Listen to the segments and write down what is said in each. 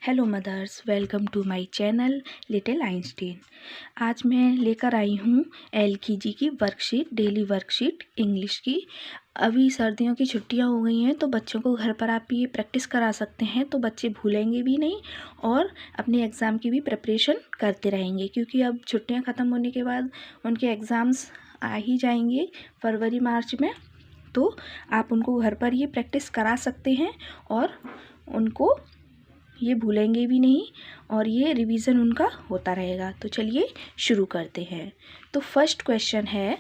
Hello mothers, welcome to my channel little Einstein. आज मैं लेकर आई हूँ एलकेजी की वर्कशीट, डेली वर्कशीट इंग्लिश की। अभी सर्दियों की छुट्टियाँ हो गई हैं तो बच्चों को घर पर आप ये प्रैक्टिस करा सकते हैं, तो बच्चे भूलेंगे भी नहीं और अपने एग्ज़ाम की भी प्रिपरेशन करते रहेंगे, क्योंकि अब छुट्टियाँ ख़त्म होने के बाद उनके एग्ज़ाम्स आ ही जाएंगे फरवरी मार्च में। तो आप उनको घर पर ये प्रैक्टिस करा सकते हैं और उनको ये भूलेंगे भी नहीं और ये रिवीजन उनका होता रहेगा। तो चलिए शुरू करते हैं। तो फर्स्ट क्वेश्चन है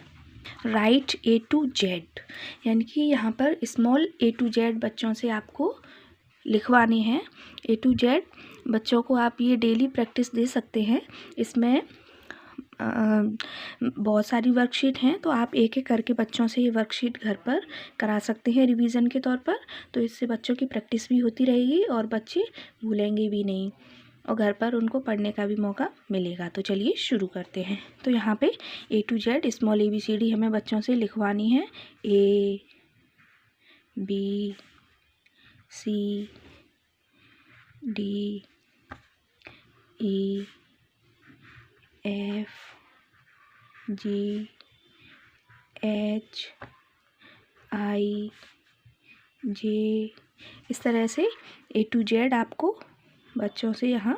राइट A to Z, यानी कि यहाँ पर स्मॉल A to Z बच्चों से आपको लिखवाने हैं। A to Z बच्चों को आप ये डेली प्रैक्टिस दे सकते हैं। इसमें बहुत सारी वर्कशीट हैं, तो आप एक एक करके बच्चों से ये वर्कशीट घर पर करा सकते हैं रिवीजन के तौर पर। तो इससे बच्चों की प्रैक्टिस भी होती रहेगी और बच्चे भूलेंगे भी नहीं और घर पर उनको पढ़ने का भी मौका मिलेगा। तो चलिए शुरू करते हैं। तो यहाँ पे A to Z small ABCD हमें बच्चों से लिखवानी है। A B C D E F G H I J, इस तरह से A to Z आपको बच्चों से यहाँ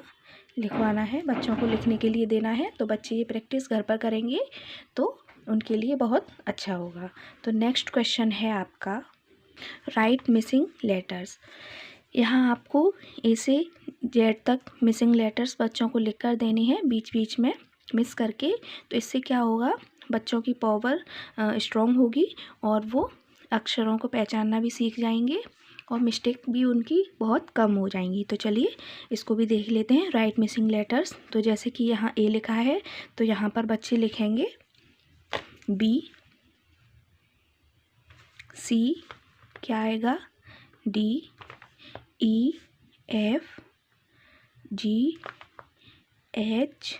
लिखवाना है, बच्चों को लिखने के लिए देना है। तो बच्चे ये प्रैक्टिस घर पर करेंगे तो उनके लिए बहुत अच्छा होगा। तो नेक्स्ट क्वेश्चन है आपका राइट मिसिंग लेटर्स। यहाँ आपको A से Z तक मिसिंग लेटर्स बच्चों को लिख कर देने हैं, बीच बीच में मिस करके। तो इससे क्या होगा, बच्चों की पावर स्ट्रॉन्ग होगी और वो अक्षरों को पहचानना भी सीख जाएंगे और मिस्टेक भी उनकी बहुत कम हो जाएंगी। तो चलिए इसको भी देख लेते हैं, राइट मिसिंग लेटर्स। तो जैसे कि यहाँ A लिखा है तो यहाँ पर बच्चे लिखेंगे B, C क्या आएगा D, E F G H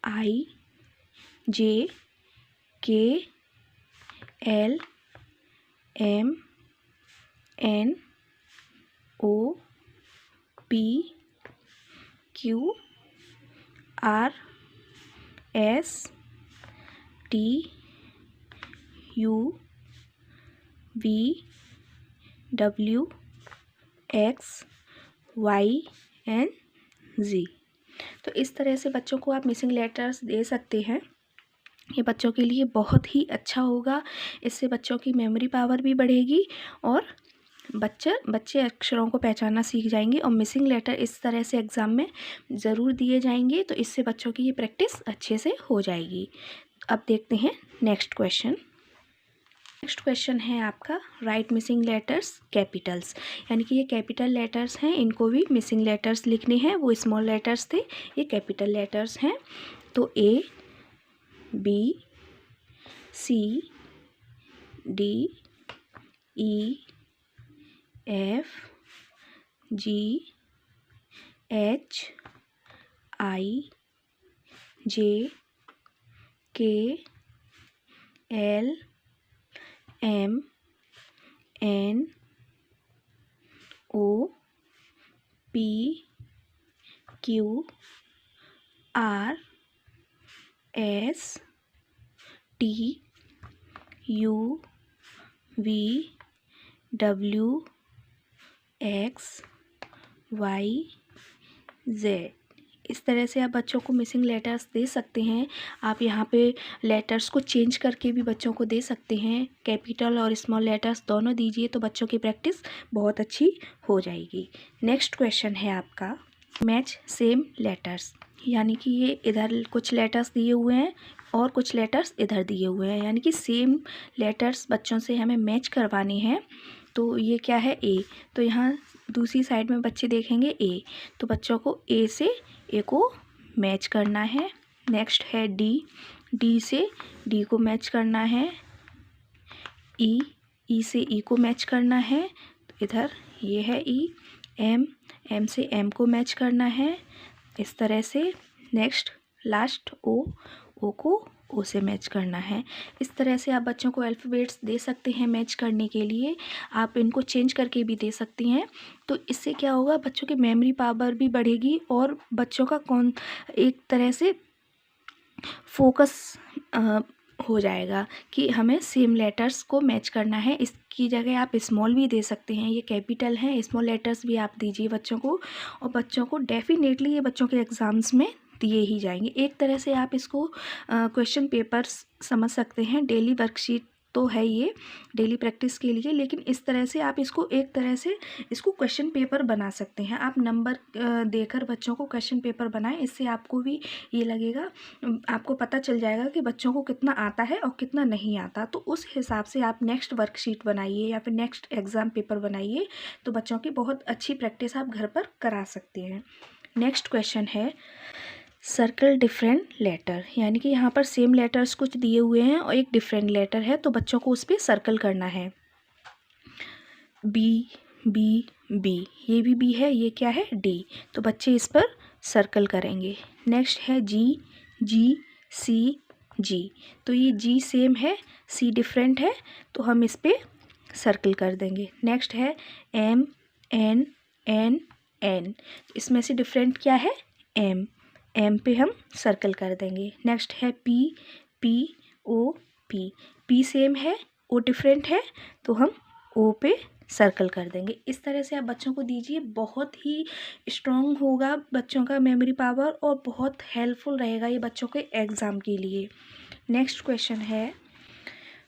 I J K L M N O P Q R S T U V W X Y and Z। तो इस तरह से बच्चों को आप मिसिंग लेटर्स दे सकते हैं। ये बच्चों के लिए बहुत ही अच्छा होगा, इससे बच्चों की मेमोरी पावर भी बढ़ेगी और बच्चे अक्षरों को पहचानना सीख जाएंगे। और मिसिंग लेटर इस तरह से एग्ज़ाम में ज़रूर दिए जाएंगे, तो इससे बच्चों की ये प्रैक्टिस अच्छे से हो जाएगी। अब देखते हैं नेक्स्ट क्वेश्चन। नेक्स्ट क्वेश्चन है आपका राइट मिसिंग लेटर्स कैपिटल्स, यानी कि ये कैपिटल लेटर्स हैं, इनको भी मिसिंग लेटर्स लिखने हैं। वो स्मॉल लेटर्स थे, ये कैपिटल लेटर्स हैं। तो A B C D E F G H I J K L M N O P Q R S T U V W X Y Z। इस तरह से आप बच्चों को मिसिंग लेटर्स दे सकते हैं। आप यहाँ पे लेटर्स को चेंज करके भी बच्चों को दे सकते हैं, कैपिटल और स्मॉल लेटर्स दोनों दीजिए, तो बच्चों की प्रैक्टिस बहुत अच्छी हो जाएगी। नेक्स्ट क्वेश्चन है आपका मैच सेम लेटर्स, यानी कि ये इधर कुछ लेटर्स दिए हुए हैं और कुछ लेटर्स इधर दिए हुए हैं, यानी कि सेम लेटर्स बच्चों से हमें मैच करवाने हैं। तो ये क्या है A, तो यहाँ दूसरी साइड में बच्चे देखेंगे A, तो बच्चों को A से A को मैच करना है। नेक्स्ट है D से D को मैच करना है। E से E को मैच करना है, तो इधर ये है E। M से M को मैच करना है, इस तरह से। नेक्स्ट लास्ट O को ओ से मैच करना है। इस तरह से आप बच्चों को अल्फ़ाबेट्स दे सकते हैं मैच करने के लिए। आप इनको चेंज करके भी दे सकती हैं। तो इससे क्या होगा, बच्चों की मेमोरी पावर भी बढ़ेगी और बच्चों का एक तरह से फोकस हो जाएगा कि हमें सेम लेटर्स को मैच करना है। इसकी जगह आप स्मॉल भी दे सकते हैं, ये कैपिटल है, स्मॉल लेटर्स भी आप दीजिए बच्चों को, और बच्चों को डेफिनेटली ये बच्चों के एग्ज़ाम्स में दिए ही जाएंगे। एक तरह से आप इसको क्वेश्चन पेपर्स समझ सकते हैं। डेली वर्कशीट तो है ये डेली प्रैक्टिस के लिए, लेकिन इस तरह से आप इसको एक तरह से इसको क्वेश्चन पेपर बना सकते हैं। आप नंबर देकर बच्चों को क्वेश्चन पेपर बनाएं, इससे आपको भी ये लगेगा, आपको पता चल जाएगा कि बच्चों को कितना आता है और कितना नहीं आता। तो उस हिसाब से आप नेक्स्ट वर्कशीट बनाइए या फिर नेक्स्ट एग्ज़ाम पेपर बनाइए, तो बच्चों की बहुत अच्छी प्रैक्टिस आप घर पर करा सकते हैं। नेक्स्ट क्वेश्चन है सर्कल डिफरेंट लेटर, यानी कि यहाँ पर सेम लेटर्स कुछ दिए हुए हैं और एक डिफरेंट लेटर है, तो बच्चों को उस पर सर्कल करना है। बी बी बी, ये भी बी है, ये क्या है डी, तो बच्चे इस पर सर्कल करेंगे। नेक्स्ट है जी जी सी जी, तो ये जी सेम है, सी डिफरेंट है, तो हम इस पर सर्कल कर देंगे। नेक्स्ट है एम एन एन एन, इसमें से डिफरेंट क्या है एम, एम पे हम सर्कल कर देंगे। नेक्स्ट है P P O P, P same है, ओ डिफरेंट है, तो हम ओ पे सर्कल कर देंगे। इस तरह से आप बच्चों को दीजिए, बहुत ही स्ट्रॉन्ग होगा बच्चों का मेमोरी पावर और बहुत हेल्पफुल रहेगा ये बच्चों के एग्ज़ाम के लिए। नेक्स्ट क्वेश्चन है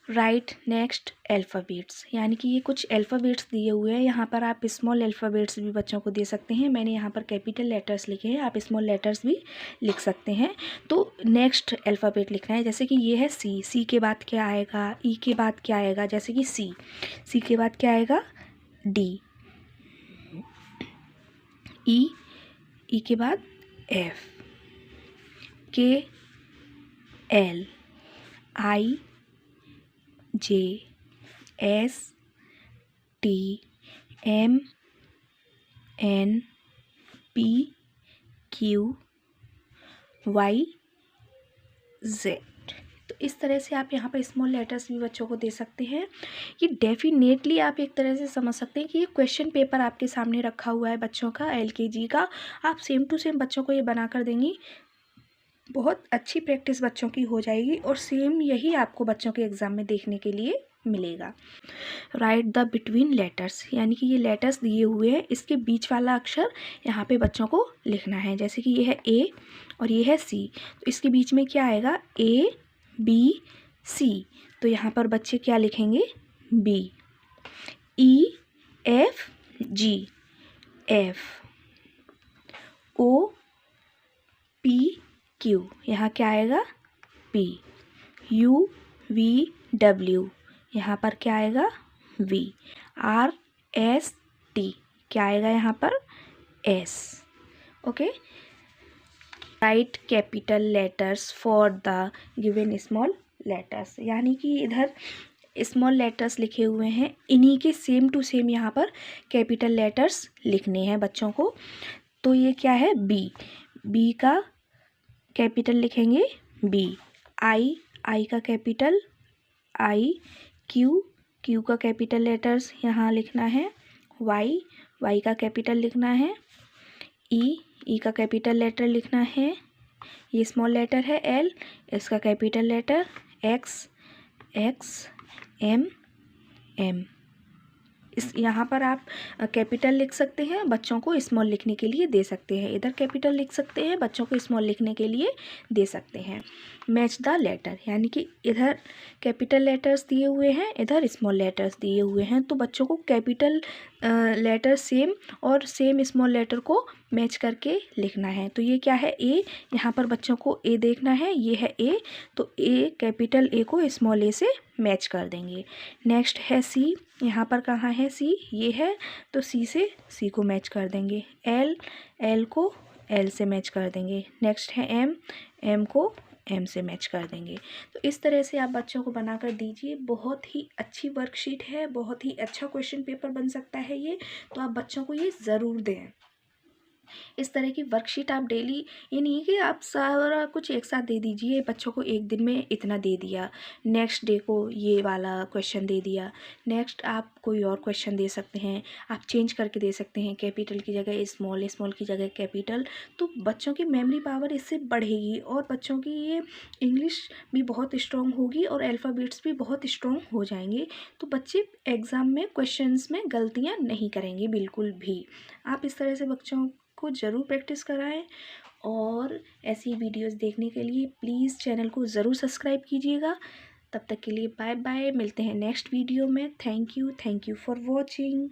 राइट नेक्स्ट अल्फ़ाबेट्स, यानी कि ये कुछ अल्फ़ाबेट्स दिए हुए हैं। यहाँ पर आप स्मॉल अल्फ़ाबेट्स भी बच्चों को दे सकते हैं। मैंने यहाँ पर कैपिटल लेटर्स लिखे हैं, आप स्मॉल लेटर्स भी लिख सकते हैं। तो नेक्स्ट अल्फ़ाबेट लिखना है, जैसे कि ये है सी, सी के बाद क्या आएगा, ई के बाद क्या आएगा, जैसे कि सी, सी के बाद क्या आएगा डी, ई के बाद F, K L, I J, S T, M N P Q Y Z. तो इस तरह से आप यहाँ पर स्मॉल लेटर्स भी बच्चों को दे सकते हैं। ये डेफिनेटली आप एक तरह से समझ सकते हैं कि ये क्वेश्चन पेपर आपके सामने रखा हुआ है बच्चों का LKG का, आप सेम टू सेम बच्चों को ये बना कर देंगी, बहुत अच्छी प्रैक्टिस बच्चों की हो जाएगी और सेम यही आपको बच्चों के एग्ज़ाम में देखने के लिए मिलेगा। राइट द बिटवीन लेटर्स, यानी कि ये लेटर्स दिए हुए हैं, इसके बीच वाला अक्षर यहाँ पे बच्चों को लिखना है। जैसे कि ये है ए और ये है सी, तो इसके बीच में क्या आएगा ए बी सी, तो यहाँ पर बच्चे क्या लिखेंगे B. E F G F, O P Q, यहाँ क्या आएगा पी। यू वी डब्ल्यू, यहाँ पर क्या आएगा वी। आर एस टी, क्या आएगा यहाँ पर S. Okay, right capital letters for the given small letters, यानी कि इधर स्मॉल लेटर्स लिखे हुए हैं, इन्हीं के सेम टू सेम यहाँ पर कैपिटल लेटर्स लिखने हैं बच्चों को। तो ये क्या है बी, बी का कैपिटल लिखेंगे बी। आई, आई का कैपिटल आई। क्यू, क्यू का कैपिटल लेटर्स यहाँ लिखना है। वाई, वाई का कैपिटल लिखना है। ई, ई का कैपिटल लेटर लिखना है। ये स्मॉल लेटर है एल, इसका capital letter X, X M M. इस यहाँ पर आप कैपिटल लिख सकते हैं, बच्चों को स्मॉल लिखने के लिए दे सकते हैं। इधर कैपिटल लिख सकते हैं, बच्चों को स्मॉल लिखने के लिए दे सकते हैं। मैच द लेटर, यानी कि इधर कैपिटल लेटर्स दिए हुए हैं, इधर स्मॉल लेटर्स दिए हुए हैं, तो बच्चों को कैपिटल लेटर सेम और सेम स्मॉल लेटर को मैच करके लिखना है। तो ये क्या है ए, यहाँ पर बच्चों को ए देखना है, ये है ए, तो ए कैपिटल ए को स्मॉल ए से मैच कर देंगे। नेक्स्ट है सी, यहाँ पर कहाँ है सी, ये है, तो सी से सी को मैच कर देंगे। एल, एल को एल से मैच कर देंगे। नेक्स्ट है एम, एम को एम से मैच कर देंगे। तो इस तरह से आप बच्चों को बनाकर दीजिए, बहुत ही अच्छी वर्कशीट है, बहुत ही अच्छा क्वेश्चन पेपर बन सकता है ये, तो आप बच्चों को ये ज़रूर दें। इस तरह की वर्कशीट आप डेली, ये नहीं है कि आप सारा कुछ एक साथ दे दीजिए, बच्चों को एक दिन में इतना दे दिया, नेक्स्ट डे को ये वाला क्वेश्चन दे दिया, नेक्स्ट आप कोई और क्वेश्चन दे सकते हैं, आप चेंज करके दे सकते हैं, कैपिटल की जगह स्मॉल, स्मॉल की जगह कैपिटल। तो बच्चों की मेमोरी पावर इससे बढ़ेगी और बच्चों की ये इंग्लिश भी बहुत स्ट्रॉन्ग होगी और अल्फ़ाबेट्स भी बहुत स्ट्रॉन्ग हो जाएंगे। तो बच्चे एग्ज़ाम में क्वेश्चंस में गलतियाँ नहीं करेंगे बिल्कुल भी। आप इस तरह से बच्चों को ज़रूर प्रैक्टिस कराएं और ऐसी वीडियोस देखने के लिए प्लीज़ चैनल को ज़रूर सब्सक्राइब कीजिएगा। तब तक के लिए बाय बाय, मिलते हैं नेक्स्ट वीडियो में। Thank you for watching.